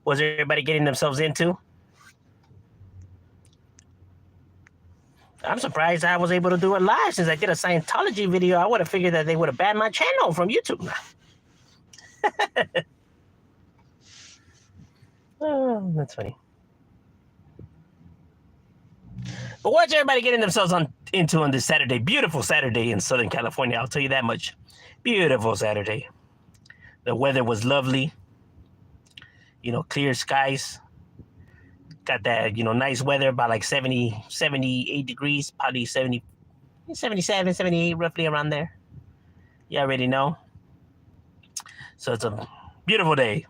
was everybody getting themselves into? I'm surprised I was able to do it live since I did a Scientology video. I would have figured that they would have banned my channel from YouTube. Oh, that's funny. But what's everybody getting themselves into on this Saturday? Beautiful Saturday in Southern California. I'll tell you that much. Beautiful Saturday. The weather was lovely. You know, clear skies. Got that, you know, nice weather, about like 70, 78 degrees, probably 70, 77, 78, roughly around there. You already know. So it's a beautiful day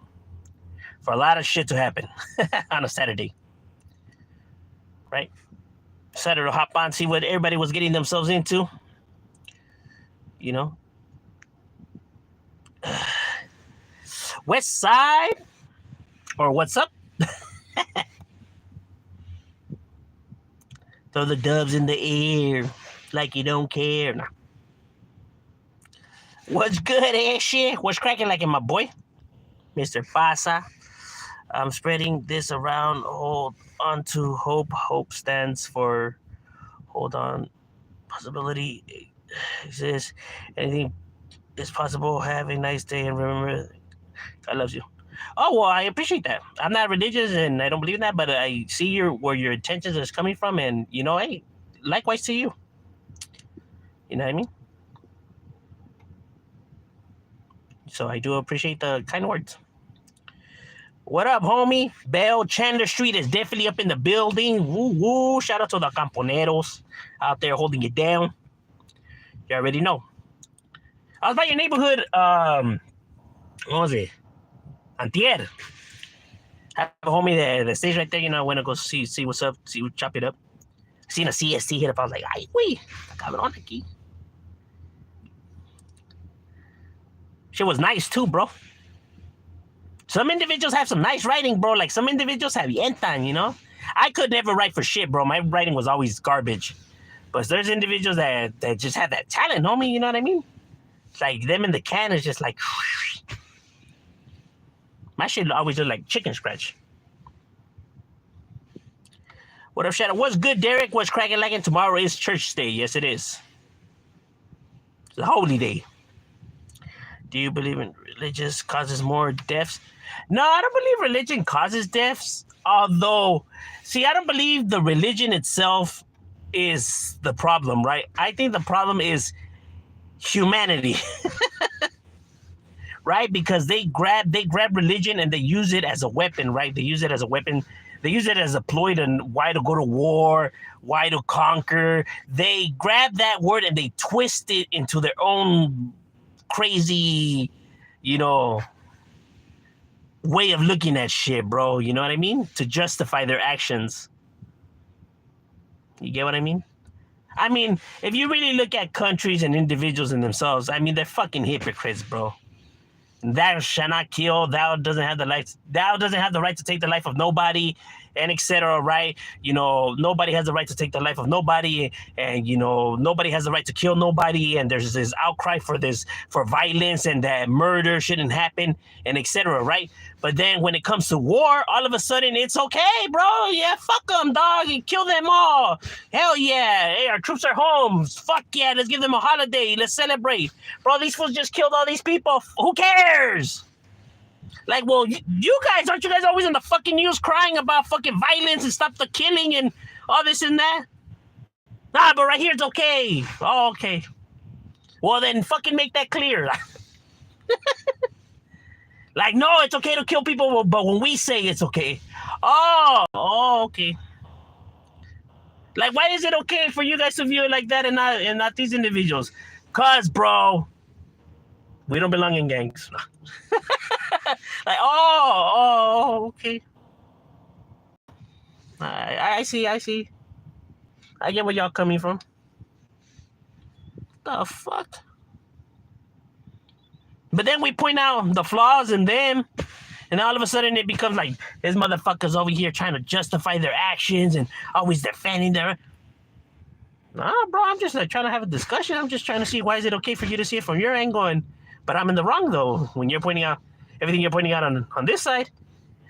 for a lot of shit to happen on a Saturday. Right? Decided to hop on, see what everybody was getting themselves into. You know? West Side? Or what's up? Throw the dubs in the air like you don't care. Nah. What's good, shit? What's cracking like in my boy? Mr. Pasa. I'm spreading this around. Hold on to hope. Hope stands for hold on. Possibility exists. Anything is possible. Have a nice day and remember God loves you. Oh, well, I appreciate that. I'm not religious and I don't believe in that, but I see where your intentions is coming from, and you know, hey, likewise to you. You know what I mean? So I do appreciate the kind words. What up, homie? Bell Chandler Street is definitely up in the building. Woo woo! Shout out to the Camponeros out there holding it down. You already know. I was by your neighborhood. What was it? Antier. Have a homie that stays right there. You know, I went to go see what's up, chop it up. Seen a CST hit up. I was like, ay, wait, cabrón aquí. Shit was nice too, bro. Some individuals have some nice writing, bro. Like some individuals have yentan, you know. I could never write for shit, bro. My writing was always garbage. But there's individuals that just have that talent, homie. You know what I mean? It's like them in the can is just like. My shit always look like chicken scratch. What up, Shadow? What's good, Derek? What's cracking like? And tomorrow is church day. Yes, it is. It's a holy day. Do you believe in religious causes more deaths? No, I don't believe religion causes deaths. Although, see, I don't believe the religion itself is the problem, right? I think the problem is humanity. Right? Because they grab religion and they use it as a weapon, right? They use it as a weapon. They use it as a ploy to why to go to war, why to conquer. They grab that word and they twist it into their own crazy, you know, way of looking at shit, bro. You know what I mean? To justify their actions. You get what I mean? I mean, if you really look at countries and individuals in themselves, I mean, they're fucking hypocrites, bro. Thou shalt not kill. Thou doesn't have the right to take the life of nobody, and etc. Right? You know, nobody has the right to take the life of nobody, and you know, nobody has the right to kill nobody. And there's this outcry for violence and that murder shouldn't happen, and etc. Right? But then when it comes to war, all of a sudden it's okay, bro. Yeah, fuck them, dog. You kill them all. Hell yeah. Hey, our troops are home. Fuck yeah. Let's give them a holiday. Let's celebrate, bro. These fools just killed all these people. Who cares? Like, well, you guys, aren't you guys always in the fucking news crying about fucking violence and stop the killing and all this and that? Nah, but right here it's okay. Oh, okay. Well, then fucking make that clear. Like, no, it's okay to kill people, but when we say it's okay. Oh, okay. Like, why is it okay for you guys to view it like that and not these individuals? Cause, bro, we don't belong in gangs. Like, okay. I see. I get where y'all coming from. The fuck? But then we point out the flaws in them, and all of a sudden it becomes like this motherfuckers over here trying to justify their actions and always defending their. Nah, bro, I'm just like trying to have a discussion. I'm just trying to see why is it okay for you to see it from your angle, but I'm in the wrong though when you're pointing out everything you're pointing out on this side.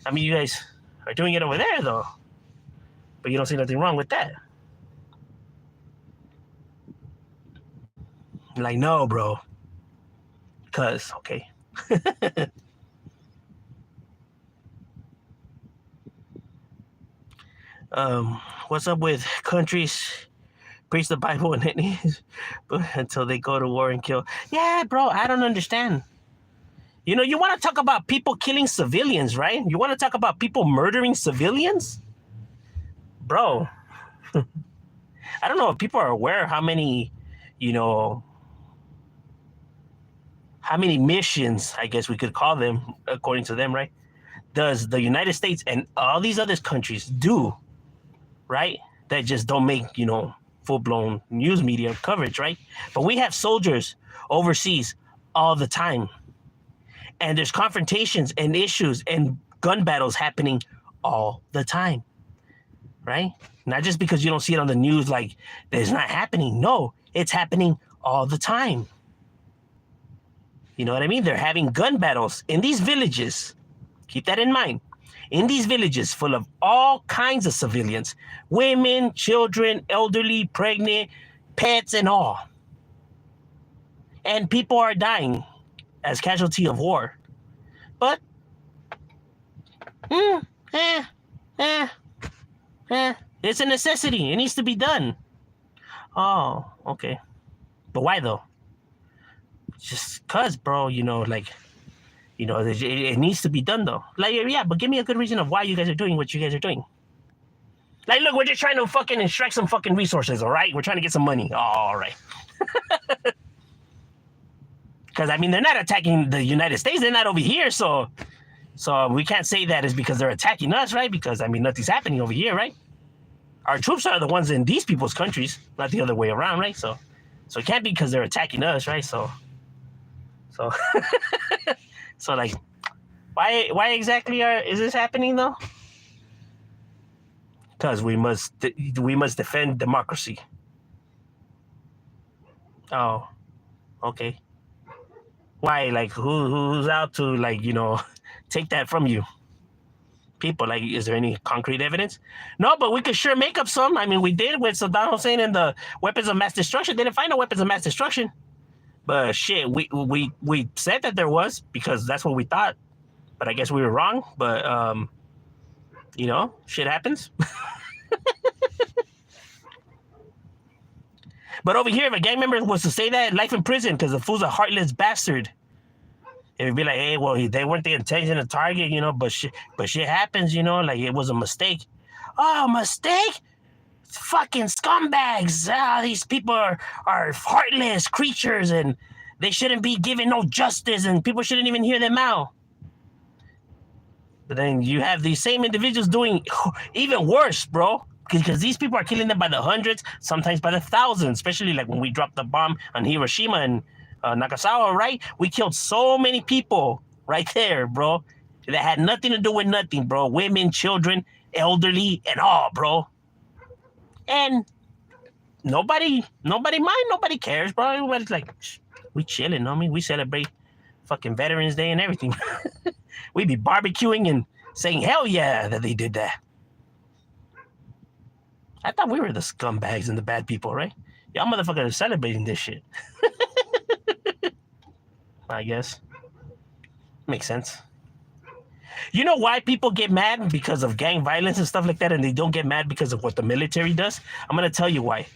I mean, you guys are doing it over there, though. But you don't see nothing wrong with that. Like, no, bro. Because, okay. What's up with countries preach the Bible and it until they go to war and kill? Yeah, bro, I don't understand. You know, you want to talk about people killing civilians, right? You want to talk about people murdering civilians? Bro, I don't know if people are aware how many, you know, how many missions, I guess we could call them, according to them, right? Does the United States and all these other countries do, right? That just don't make, you know, full-blown news media coverage, right? But we have soldiers overseas all the time. And there's confrontations and issues and gun battles happening all the time, right? Not just because you don't see it on the news like it's not happening. No, it's happening all the time. You know what I mean? They're having gun battles in these villages. Keep that in mind. In these villages full of all kinds of civilians, women, children, elderly, pregnant, pets, and all. And people are dying as casualty of war. But, it's a necessity. It needs to be done. Oh, okay. But why though? Just cause, bro, you know, like, you know, it needs to be done though. Like, yeah, but give me a good reason of why you guys are doing what you guys are doing. Like, look, we're just trying to fucking extract some fucking resources, all right? We're trying to get some money. Oh, all right. Because, I mean, they're not attacking the United States. They're not over here. So we can't say that is because they're attacking us, right? Because, I mean, nothing's happening over here, right? Our troops are the ones in these people's countries, not the other way around, right? So it can't be because they're attacking us, right? So so like, why exactly is this happening though? Because we must defend democracy. Oh, okay. Why? Like, who's out to, like, you know, take that from you? People, like, is there any concrete evidence? No, but we could sure make up some. I mean, we did with Saddam Hussein and the weapons of mass destruction. They didn't find no weapons of mass destruction. But shit, we said that there was because that's what we thought. But I guess we were wrong. But, you know, shit happens. But over here, if a gang member was to say that, life in prison, because the fool's a heartless bastard. It would be like, hey, well, they weren't the intention to target, you know, but shit happens, you know, like it was a mistake. Oh, mistake? Fucking scumbags. These people are heartless creatures and they shouldn't be given no justice and people shouldn't even hear them out. But then you have these same individuals doing even worse, bro. Because these people are killing them by the hundreds, sometimes by the thousands, especially like when we dropped the bomb on Hiroshima and Nagasaki, right? We killed so many people right there, bro. That had nothing to do with nothing, bro. Women, children, elderly, and all, bro. And nobody mind, nobody cares, bro. Everybody's like, we chilling, I mean, we celebrate fucking Veterans Day and everything. We be barbecuing and saying, hell yeah, that they did that. I thought we were the scumbags and the bad people, right? Y'all motherfuckers are celebrating this shit. I guess. Makes sense. You know why people get mad? Because of gang violence and stuff like that, and they don't get mad because of what the military does? I'm going to tell you why.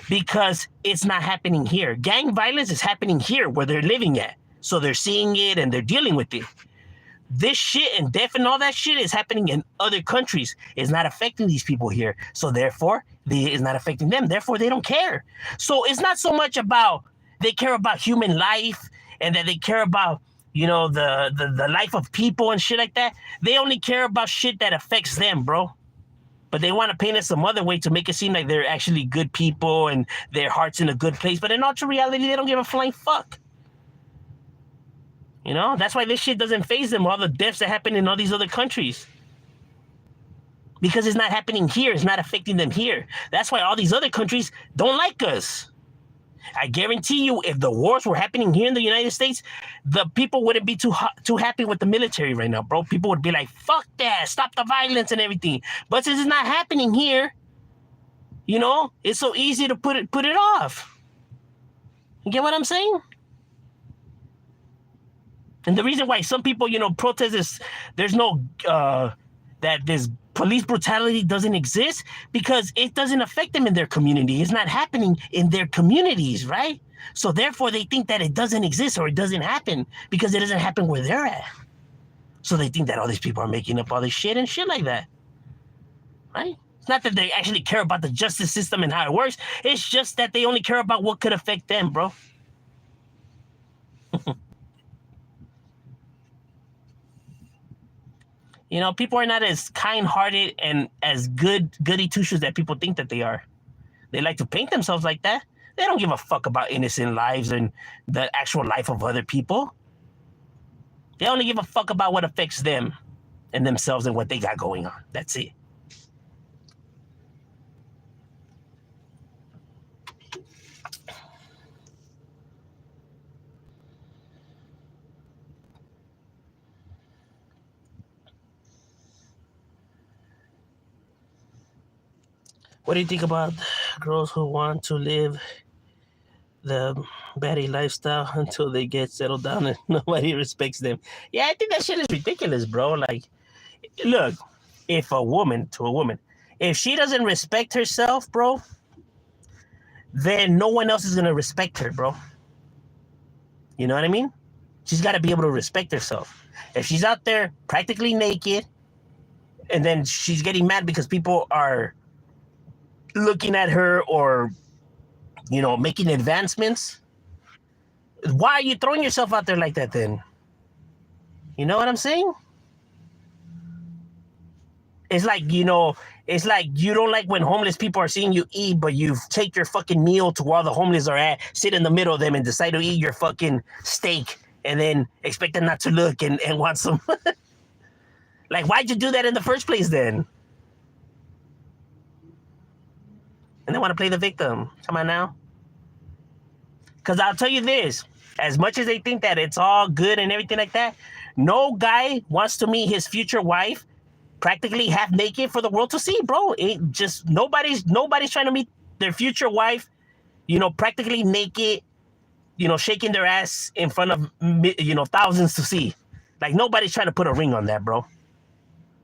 Because it's not happening here. Gang violence is happening here where they're living at. So they're seeing it and they're dealing with it. This shit and death and all that shit is happening in other countries. It's not affecting these people here. So therefore, it's not affecting them. Therefore, they don't care. So it's not so much about they care about human life and that they care about, you know, the life of people and shit like that. They only care about shit that affects them, bro. But they want to paint it some other way to make it seem like they're actually good people and their heart's in a good place. But in all true reality, they don't give a flying fuck. You know, that's why this shit doesn't faze them, all the deaths that happen in all these other countries. Because it's not happening here. It's not affecting them here. That's why all these other countries don't like us. I guarantee you, if the wars were happening here in the United States, the people wouldn't be too happy with the military right now, bro. People would be like, "Fuck that! Stop the violence and everything." But since it's not happening here, you know, it's so easy to put it off. You get what I'm saying? And the reason why some people, you know, protest is there's no that this police brutality doesn't exist because it doesn't affect them in their community. It's not happening in their communities, right? So therefore they think that it doesn't exist or it doesn't happen because it doesn't happen where they're at. So they think that all these people are making up all this shit and shit like that, right? It's not that they actually care about the justice system and how it works. It's just that they only care about what could affect them, bro. You know, people are not as kind-hearted and as goody two-shoes that people think that they are. They like to paint themselves like that. They don't give a fuck about innocent lives and the actual life of other people. They only give a fuck about what affects them and themselves and what they got going on. That's it. What do you think about girls who want to live the baddie lifestyle until they get settled down and nobody respects them? Yeah, I think that shit is ridiculous, bro. Like, look, if a woman, if she doesn't respect herself, bro, then no one else is going to respect her, bro. You know what I mean? She's got to be able to respect herself. If she's out there practically naked and then she's getting mad because people are looking at her or, you know, making advancements, why are you throwing yourself out there like that then? You know what I'm saying? It's like, you know, it's like you don't like when homeless people are seeing you eat, but you take your fucking meal to where the homeless are at, sit in the middle of them and decide to eat your fucking steak and then expect them not to look and want some. Like, why'd you do that in the first place then? And they want to play the victim. Come on now. Because I'll tell you this, as much as they think that it's all good and everything like that, no guy wants to meet his future wife practically half naked for the world to see, bro. It just, nobody's trying to meet their future wife, you know, practically naked, you know, shaking their ass in front of, you know, thousands to see. Like, nobody's trying to put a ring on that, bro.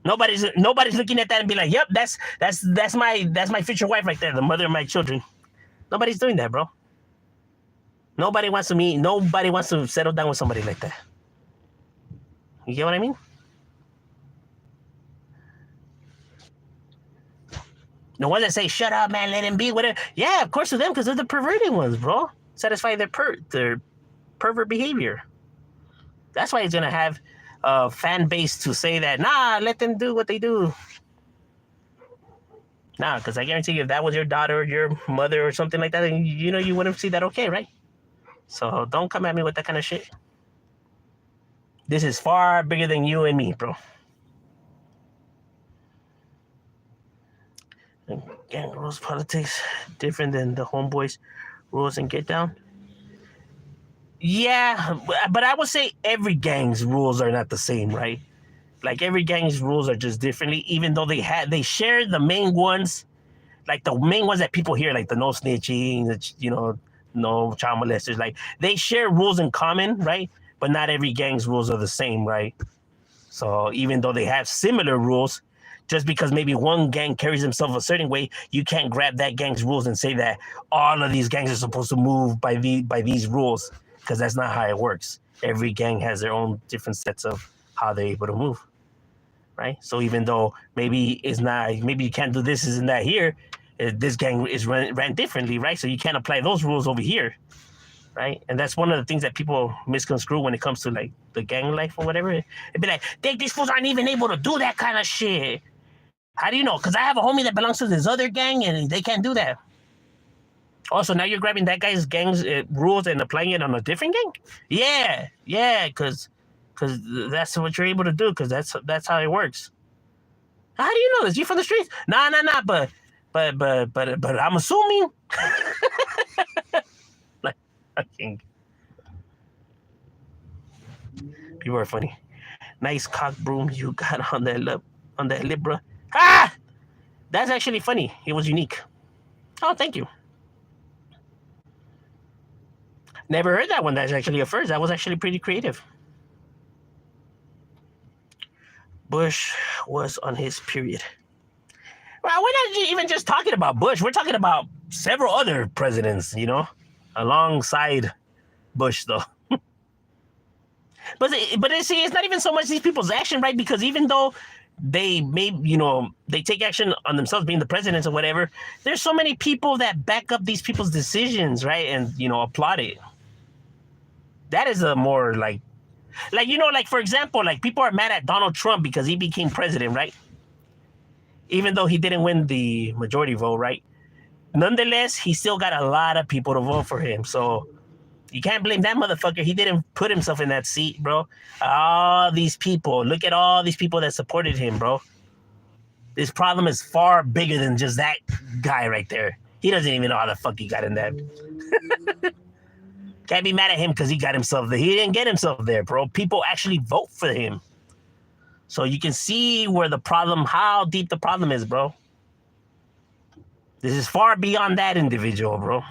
Nobody's looking at that and be like, "Yep, that's my future wife right there, the mother of my children." Nobody's doing that, bro. Nobody wants to settle down with somebody like that. You get what I mean? The ones that say, "Shut up, man, let him be," whatever. Yeah, of course to them, because they're the perverted ones, bro. Satisfy their pervert behavior. That's why he's gonna have a fan base to say that, nah, let them do what they do. Nah, because I guarantee you, if that was your daughter or your mother or something like that, you know, you wouldn't see that okay, right? So don't come at me with that kind of shit. This is far bigger than you and me, bro. Gang rules politics different than the homeboys rules and get down. Yeah, but I would say every gang's rules are not the same, right? Like, every gang's rules are just differently, even though they share the main ones, like the main ones that people hear, like the no snitching, you know, no child molesters. Like, they share rules in common, right? But not every gang's rules are the same, right? So even though they have similar rules, just because maybe one gang carries themselves a certain way, you can't grab that gang's rules and say that all of these gangs are supposed to move by these rules, because that's not how it works. Every gang has their own different sets of how they're able to move, right? So even though maybe you can't do this and that here, this gang is ran differently, right? So you can't apply those rules over here, right? And that's one of the things that people misconstrue when it comes to, like, the gang life or whatever. It'd be like, these fools aren't even able to do that kind of shit. How do you know? Because I have a homie that belongs to this other gang and they can't do that. Also, now you're grabbing that guy's gang's rules and applying it on a different gang? Yeah, because that's what you're able to do, because that's how it works. How do you know this? You from the streets? Nah, but I'm assuming. Fucking people are funny. Nice cock broom you got on that lip, bro. Ah, that's actually funny. It was unique. Oh, thank you. Never heard that one. That's actually a first. That was actually pretty creative. Bush was on his period. Well, we're not even just talking about Bush. We're talking about several other presidents, you know, alongside Bush, though. but see, it's not even so much these people's action, right? Because even though they they take action on themselves being the presidents or whatever, there's so many people that back up these people's decisions, right? And, applaud it. That is a more like, for example, like people are mad at Donald Trump because he became president, right? Even though he didn't win the majority vote, right? Nonetheless, he still got a lot of people to vote for him. So you can't blame that motherfucker. He didn't put himself in that seat, bro. All these people, look at all these people that supported him, bro. This problem is far bigger than just that guy right there. He doesn't even know how the fuck he got in that. Can't be mad at him because he got himself there. He didn't get himself there, bro. People actually vote for him. So you can see where how deep the problem is, bro. This is far beyond that individual, bro.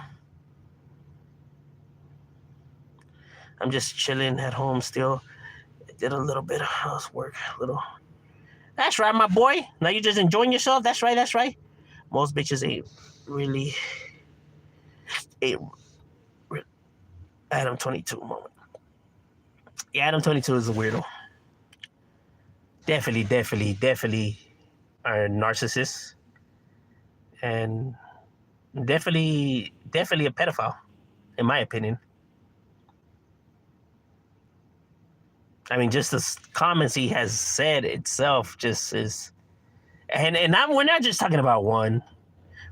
I'm just chilling at home still. I did a little bit of housework. That's right, my boy. Now you're just enjoying yourself. That's right. Most bitches ain't really Adam 22 moment. Yeah, Adam 22 is a weirdo. Definitely are narcissists. And definitely a pedophile, in my opinion. I mean, just the comments he has said itself just is, we're not just talking about one.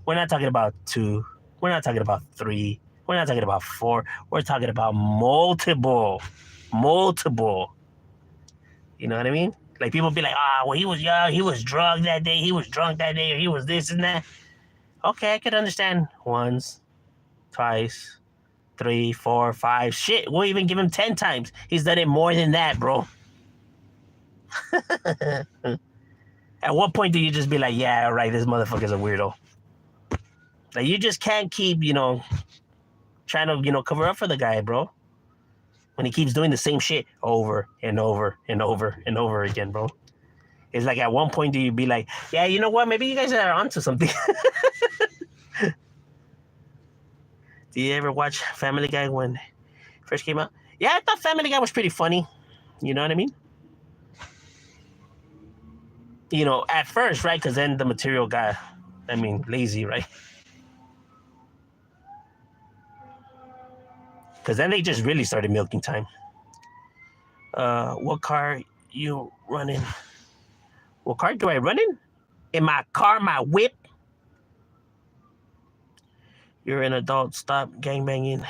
We're not talking about two. We're not talking about three. We're not talking about four. We're talking about multiple. You know what I mean? Like people be like, well, he was young, he was drunk that day, he was drunk that day, or he was this and that. Okay, I could understand once, twice, 3, 4, 5. Shit, we'll even give him 10 times. He's done it more than that, bro. At what point do you just be like, yeah, right, this motherfucker's a weirdo? Like, you just can't keep, trying to, cover up for the guy, bro. When he keeps doing the same shit over and over and over and over again, bro. It's like at one point do you be like, yeah, you know what? Maybe you guys are onto something. Do you ever watch Family Guy when it first came out? Yeah, I thought Family Guy was pretty funny. You know what I mean? At first, right? Because then the material got, lazy, right? Because then they just really started milking time. What car you running? What car do I run in? In my car, my whip. You're an adult. Stop gangbanging.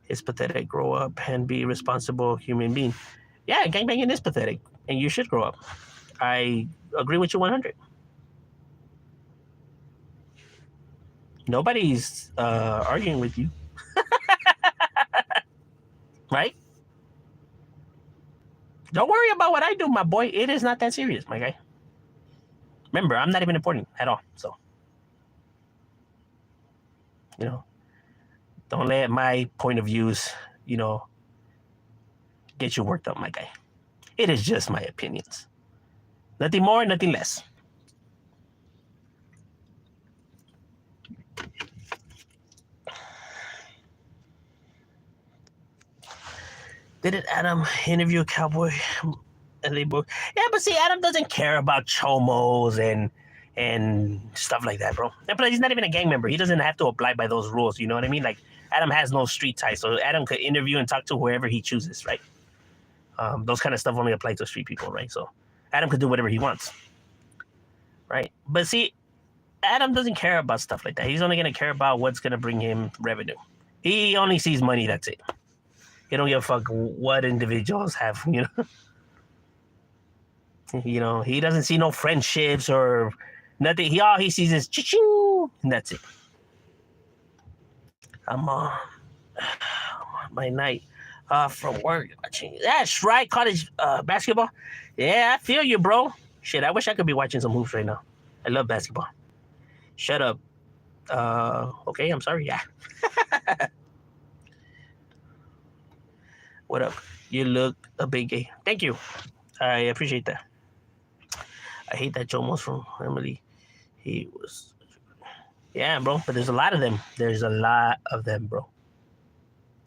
It's pathetic. Grow up and be a responsible human being. Yeah, gangbanging is pathetic, and you should grow up. I agree with you 100. Nobody's arguing with you. Right? Don't worry about what I do, my boy. It is not that serious, my guy. Remember, I'm not even important at all. So, don't let my point of views, get you worked up, my guy. It is just my opinions. Nothing more, nothing less. Didn't Adam interview a cowboy? And they both, yeah, but see, Adam doesn't care about chomos and stuff like that, bro. And plus, he's not even a gang member. He doesn't have to abide by those rules. You know what I mean? Like, Adam has no street ties, so Adam could interview and talk to whoever he chooses, right? Those kind of stuff only apply to street people, right? So Adam could do whatever he wants, right? But see, Adam doesn't care about stuff like that. He's only going to care about what's going to bring him revenue. He only sees money, that's it. He don't give a fuck what individuals have, he doesn't see no friendships or nothing. All he sees is ching, and that's it. I'm on my night from work watching. That's right, college basketball. Yeah, I feel you, bro. Shit, I wish I could be watching some hoops right now. I love basketball. Shut up. Okay, I'm sorry. Yeah. What up? You look a big gay. Thank you. I appreciate that. I hate that Joe Moss from Emily. He was. Yeah, bro. But there's a lot of them. There's a lot of them, bro.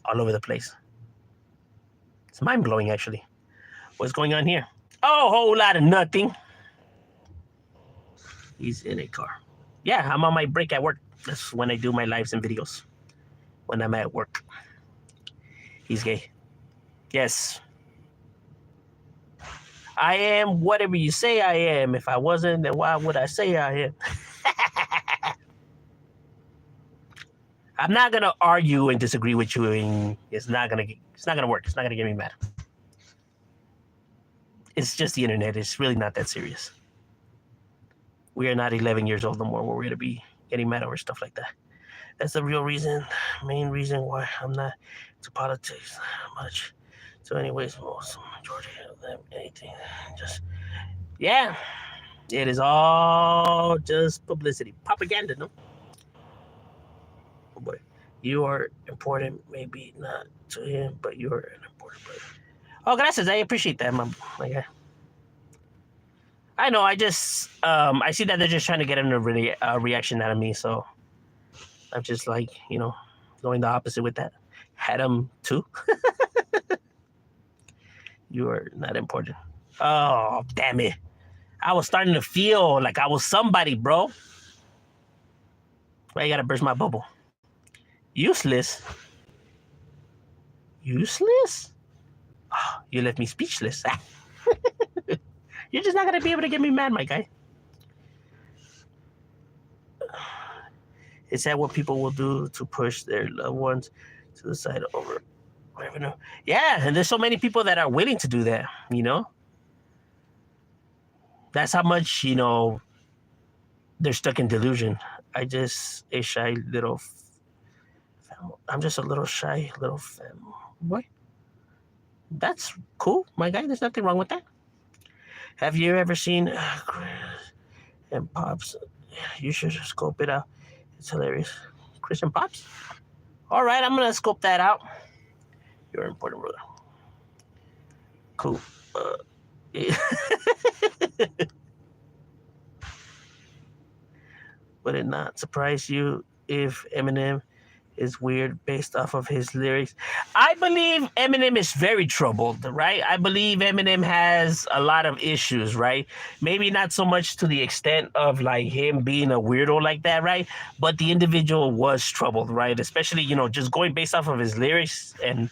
All over the place. It's mind blowing, actually. What's going on here? Oh, a whole lot of nothing. He's in a car. Yeah, I'm on my break at work. That's when I do my lives and videos. When I'm at work. He's gay. Yes. I am whatever you say I am. If I wasn't, then why would I say I am? I'm not gonna argue and disagree with you, and it's not gonna work. It's not gonna get me mad. It's just the internet. It's really not that serious. We are not 11 years old no more where we're gonna be getting mad over stuff like that. That's the real reason, main reason why I'm not into politics much. So anyways, most majority of them, anything, just, yeah, it is all just publicity. Propaganda, no? Oh boy, you are important, maybe not to him, but you are an important player. Oh, gracias, I appreciate that, my guy. I know, I just, I see that they're just trying to get a reaction out of me, so I'm just like, you know, going the opposite with that. Had him too. You are not important. Oh, damn it. I was starting to feel like I was somebody, bro. Why you gotta burst my bubble? Useless? Useless? Oh, you left me speechless. You're just not gonna be able to get me mad, my guy. Is that what people will do to push their loved ones to the side over revenue? Yeah, and there's so many people that are willing to do that, you know? That's how much, you know, they're stuck in delusion. I'm just a shy little boy. That's cool, my guy. There's nothing wrong with that. Have you ever seen Chris and Pops? You should scope it out. It's hilarious. Chris and Pops? All right, I'm going to scope that out. You're important, brother. Cool. Would it not surprise you if Eminem is weird based off of his lyrics? I believe Eminem is very troubled, right? I believe Eminem has a lot of issues, right? Maybe not so much to the extent of like him being a weirdo like that, right? But the individual was troubled, right? Especially, you know, just going based off of his lyrics and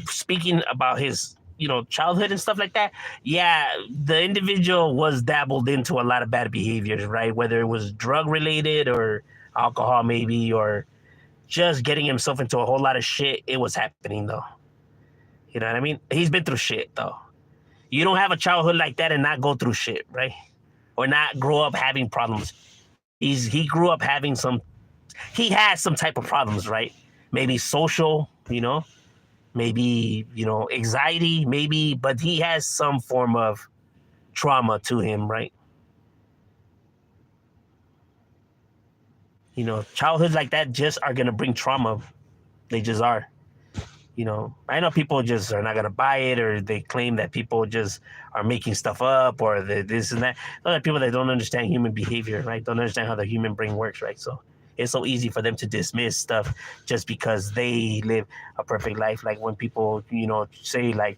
speaking about his, you know, childhood and stuff like that. Yeah, the individual was dabbled into a lot of bad behaviors, right? Whether it was drug related or alcohol maybe, or just getting himself into a whole lot of shit. It was happening though. You know what I mean? He's been through shit though. You don't have a childhood like that and not go through shit, right? Or not grow up having problems. He grew up having he has some type of problems, right? Maybe social, you know, maybe, you know, anxiety, maybe, but he has some form of trauma to him, right? You know, childhoods like that just are going to bring trauma. They just are. You know, I know people just are not going to buy it, or they claim that people just are making stuff up, or this and that. Those are people that don't understand human behavior, right? Don't understand how the human brain works, right? So it's so easy for them to dismiss stuff just because they live a perfect life. Like when people, you know, say like,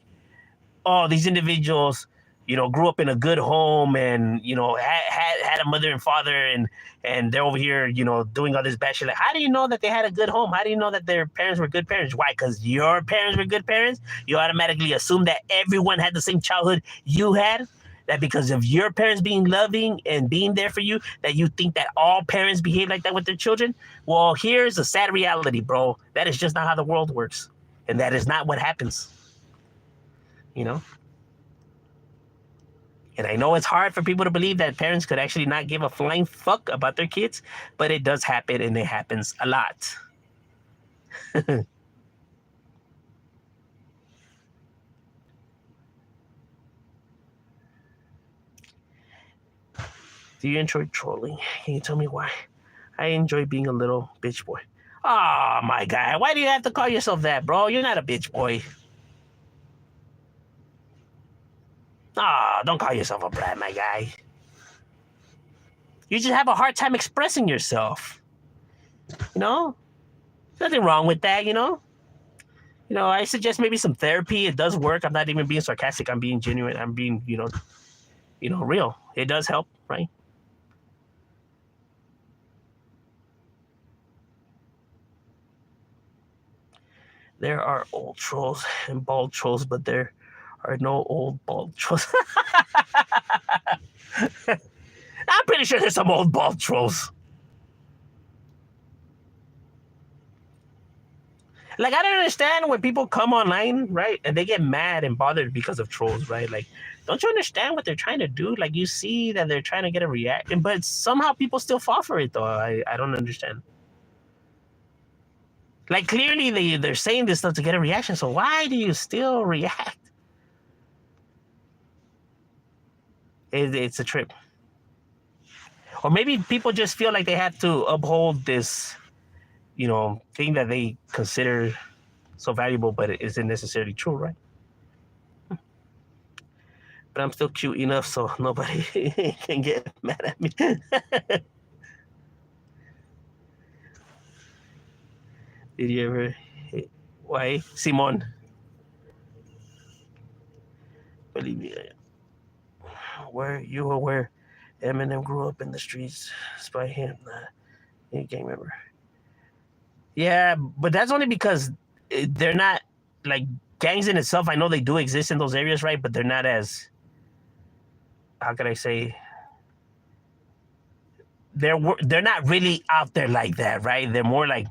oh, these individuals, you know, grew up in a good home and, you know, had a mother and father, and they're over here, you know, doing all this bad shit. Like, how do you know that they had a good home? How do you know that their parents were good parents? Why? Because your parents were good parents? You automatically assume that everyone had the same childhood you had? That because of your parents being loving and being there for you, that you think that all parents behave like that with their children? Well, here's a sad reality, bro. That is just not how the world works. And that is not what happens. You know? And I know it's hard for people to believe that parents could actually not give a flying fuck about their kids, but it does happen, and it happens a lot. Do you enjoy trolling? Can you tell me why? I enjoy being a little bitch boy. Oh my god, why do you have to call yourself that, bro? You're not a bitch boy. Ah, don't call yourself a brat, my guy. You just have a hard time expressing yourself. You know? Nothing wrong with that, you know? I suggest maybe some therapy. It does work. I'm not even being sarcastic. I'm being genuine. I'm being, real. It does help, right? There are old trolls and bald trolls, but there are no old bald trolls. I'm pretty sure there's some old bald trolls. Like, I don't understand when people come online, right, and they get mad and bothered because of trolls, right? Like, don't you understand what they're trying to do? Like, you see that they're trying to get a reaction, but somehow people still fall for it, though. I don't understand. Like, clearly they're saying this stuff to get a reaction, so why do you still react? It's a trip. Or maybe people just feel like they have to uphold this, thing that they consider so valuable, but it isn't necessarily true, right? But I'm still cute enough so nobody can get mad at me. Did you ever hate? Why? Simon. Believe me. Where you were where Eminem grew up in the streets by him. You can't remember. Yeah, but that's only because they're not like gangs in itself. I know they do exist in those areas, right? But they're not as, how can I say, they're not really out there like that, right? They're more like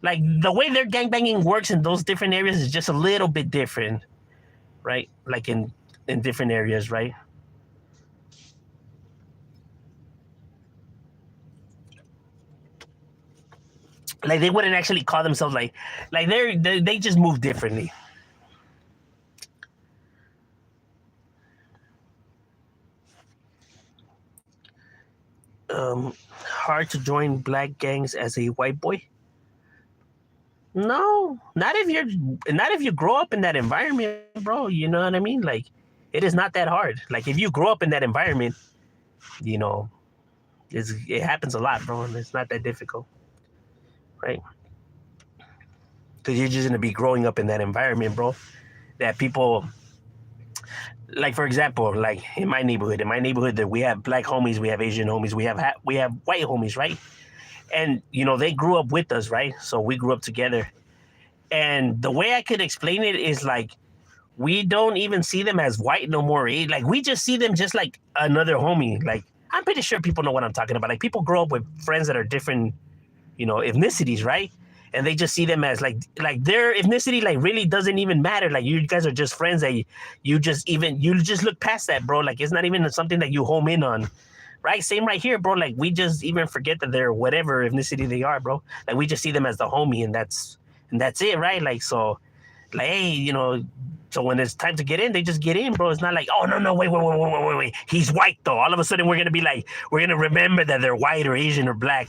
like the way their gangbanging works in those different areas is just a little bit different, right? Like in different areas, right? Like they wouldn't actually call themselves like they just move differently. Hard to join black gangs as a white boy. No, not if you grow up in that environment, bro. You know what I mean? Like, it is not that hard. Like, if you grow up in that environment, you know, it happens a lot, bro, and it's not that difficult, right? Because you're just gonna be growing up in that environment, bro. That people, like for example, like in my neighborhood, that we have black homies, we have Asian homies, we have white homies, right? And they grew up with us, right? So we grew up together. And the way I could explain it is like we don't even see them as white no more. Like we just see them just like another homie. Like I'm pretty sure people know what I'm talking about. Like people grow up with friends that are different, ethnicities, right? And they just see them as like their ethnicity like really doesn't even matter. Like you guys are just friends that you just look past that, bro. Like it's not even something that you home in on. Right? Same right here, bro. Like we just even forget that they're whatever ethnicity they are, bro. Like we just see them as the homie and that's it, right? Like so like hey, so when it's time to get in, they just get in, bro. It's not like, oh no, wait. He's white though. All of a sudden we're gonna be like, we're gonna remember that they're white or Asian or black.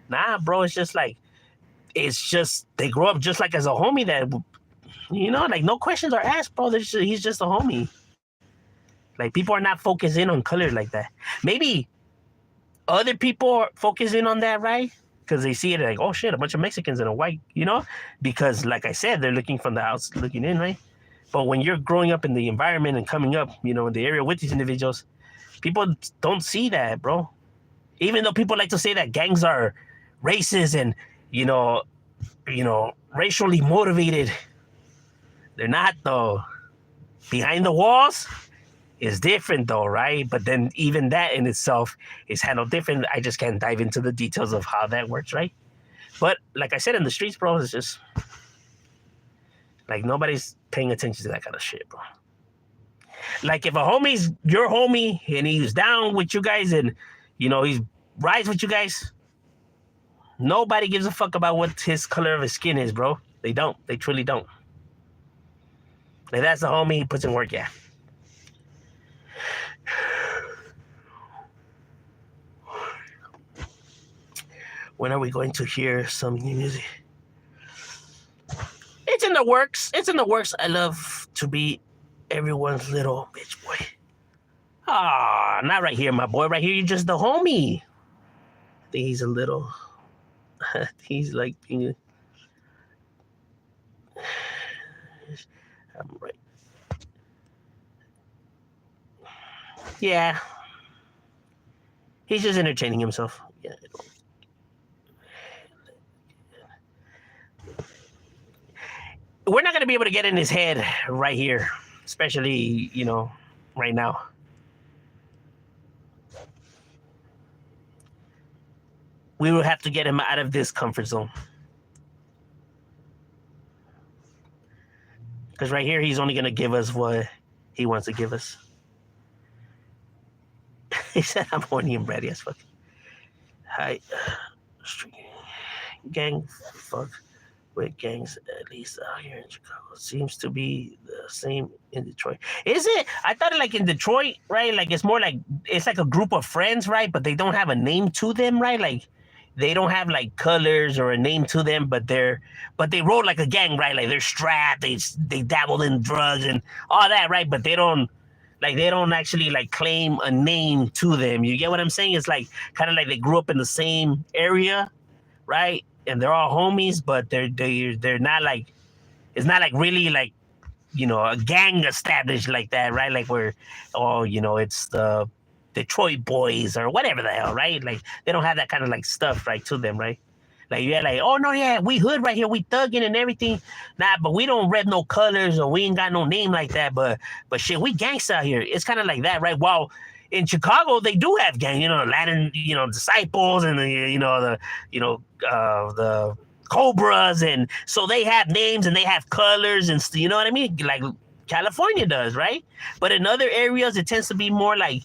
Nah, bro, it's just they grow up just like as a homie that like no questions are asked, bro. He's just a homie. Like people are not focusing on color like that. Maybe other people are focusing on that, right? Because they see it like, oh shit, a bunch of Mexicans and a white, because like I said, they're looking from the outside looking in, right? But when you're growing up in the environment and coming up, in the area with these individuals, people don't see that, bro. Even though people like to say that gangs are racist and, racially motivated, they're not though. Behind the walls is different though, right? But then even that in itself is handled different. I just can't dive into the details of how that works, right? But like I said, in the streets, bro, it's just like nobody's paying attention to that kind of shit, bro. Like if a homie's your homie and he's down with you guys and he's rides with you guys, nobody gives a fuck about what his color of his skin is, bro. They don't. They truly don't. Like that's the homie, he puts in work, yeah. When are we going to hear some new music? It's in the works. It's in the works. I love to be everyone's little bitch boy. Ah, not right here, my boy. Right here, you're just the homie. I think he's a little. He's like being. I'm right. Yeah. He's just entertaining himself. Yeah. We're not gonna be able to get in his head right here, especially right now. We will have to get him out of this comfort zone. Because right here, he's only gonna give us what he wants to give us. He said, "I'm horny and ready as fuck." Hi, gang, fuck with gangs, at least out here in Chicago. Seems to be the same in Detroit. Is it? I thought like in Detroit, right? Like it's more like it's like a group of friends, right? But they don't have a name to them, right? Like they don't have like colors or a name to them, but they roll like a gang, right? Like they're strapped, they dabble in drugs and all that, right? But they don't actually like claim a name to them. You get what I'm saying? It's like kind of like they grew up in the same area, right? And they're all homies, but they're not like it's not like really like a gang established like that, right? Like where it's the Detroit boys or whatever the hell, right? Like they don't have that kind of like stuff right to them, right? Like yeah, like oh no, yeah, we hood right here, we thugging and everything. Nah, but we don't rep no colors or we ain't got no name like that. But shit, we gangsta out here. It's kind of like that, right? While in Chicago they do have gang, Latin, disciples and the Cobras, and so they have names and they have colors and you know what I mean? Like California does, right? But in other areas it tends to be more like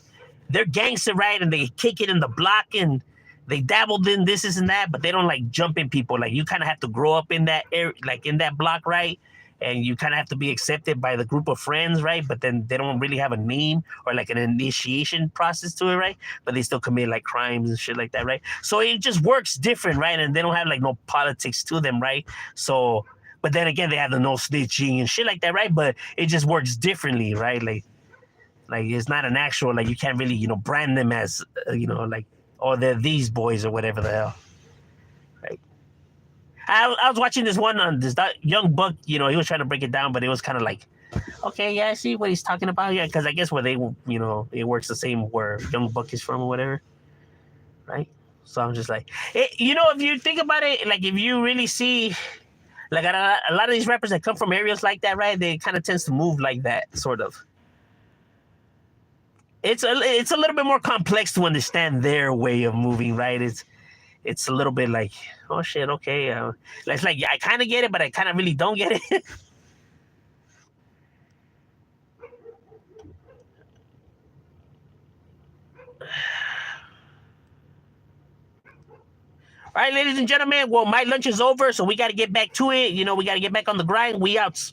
they're gangster, right? And they kick it in the block and they dabbled in this and that, but they don't like jump in people. Like you kind of have to grow up in that area, like in that block, right? And you kind of have to be accepted by the group of friends, right? But then they don't really have a name or like an initiation process to it, right? But they still commit like crimes and shit like that, right? So it just works different, right? And they don't have like no politics to them, right? So, but then again, they have the no snitching and shit like that, right? But it just works differently, right? Like it's not an actual, like you can't really, brand them as, like, oh, they're these boys or whatever the hell. Right. I was watching this one on this Young Buck, he was trying to break it down, but it was kind of like, okay, yeah, I see what he's talking about. Yeah, because I guess where they, it works the same where Young Buck is from or whatever. Right. So I'm just like, if you think about it, like if you really see, like a lot of these rappers that come from areas like that, right, they kind of tends to move like that, sort of. It's a little bit more complex to understand their way of moving, right? It's a little bit like, oh shit, okay. It's like I kind of get it, but I kind of really don't get it. All right, ladies and gentlemen. Well, my lunch is over, so we got to get back to it. We got to get back on the grind. We out.